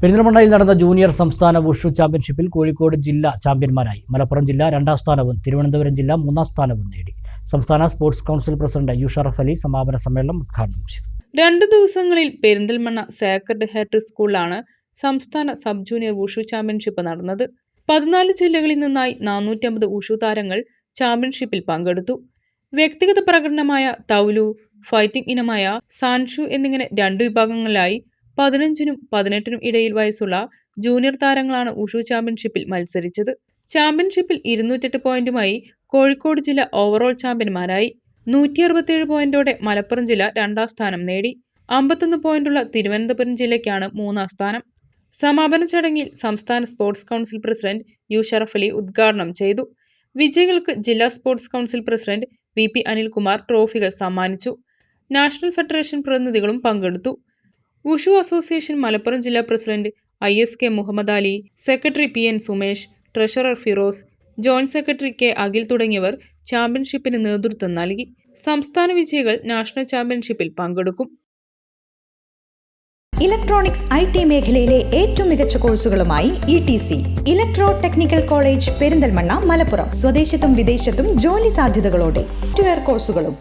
പെരിന്തൽമണ്ണയിൽ നടന്ന ജൂനിയർ സംസ്ഥാന വുഷു ചാമ്പ്യൻഷിപ്പിൽ കോഴിക്കോട് ജില്ല ചാമ്പ്യന്മാരായി. മലപ്പുറം ജില്ല 2ാം സ്ഥാനവും തിരുവനന്തപുരം ജില്ല 3ാം സ്ഥാനവും നേടി. സംസ്ഥാന sports council president Yusharaf Ali സമാപന സമ്മേളനം ഉദ്ഘാടനം ചെയ്തു. 2 ദിവസങ്ങളിൽ പെരിന്തൽമണ്ണ സേക്രഡ് ഹാർട്ട് സ്കൂളിലാണ് സംസ്ഥാന സബ് ജൂനിയർ വുഷു ചാമ്പ്യൻഷിപ്പ് നടന്നത്. 14 ജില്ലകളിൽ നിന്നായി 450 വുഷു താരങ്ങൾ ചാമ്പ്യൻഷിപ്പിൽ പങ്കെടുത്തു. വ്യക്തിഗത പ്രകടനമായ തൗലു, ഫൈറ്റിംഗ് ഇനമായ സാൻഷു എന്നിങ്ങനെ 2 വിഭാഗങ്ങളിലായി 15നും 18നും ഇടയിൽ വയസ്സുള്ള ജൂനിയർ താരങ്ങളാണ് വുഷു ചാമ്പ്യൻഷിപ്പിൽ മത്സരിച്ചത്. ചാമ്പ്യൻഷിപ്പിൽ 208 പോയിന്റുമായി കോഴിക്കോട് ജില്ല ഓവറോൾ ചാമ്പ്യന്മാരായി. 167 പോയിന്റോടെ മലപ്പുറം ജില്ല 2ാം സ്ഥാനം നേടി. 51 പോയിന്റുള്ള തിരുവനന്തപുരം ജില്ലയ്ക്കാണ് 3ാം സ്ഥാനം. സമാപന ചടങ്ങിൽ സംസ്ഥാന sports council president Yusharaf Ali ഉദ്ഘാടനം ചെയ്തു. വിജയികൾക്ക് ജില്ലാ sports council president VP Anilkumar ട്രോഫികൾ സമ്മാനിച്ചു. നാഷണൽ ഫെഡറേഷൻ പ്രതിനിധികളും പങ്കെടുത്തു. വുഷു അസോസിയേഷൻ മലപ്പുറം ജില്ലാ പ്രസിഡന്റ് ISK Muhammad Ali, secretary PN Sumesh, treasurer Firoz, joint secretary K Akhil തുടങ്ങിയവർ ചാമ്പ്യൻഷിപ്പിന് നേതൃത്വം നൽകി. സംസ്ഥാന വിജയികൾ നാഷണൽ ചാമ്പ്യൻഷിപ്പിൽ പങ്കെടുക്കും. ഇലക്ട്രോണിക്സ് IT മേഖലയിലെ ഏറ്റവും മികച്ച കോഴ്സുകളുമായി ETC electro technical college Perinthalmanna, Malappuram. സ്വദേശത്തും വിദേശത്തും ജോലി സാധ്യതകളോടെ 2 കോഴ്സുകളും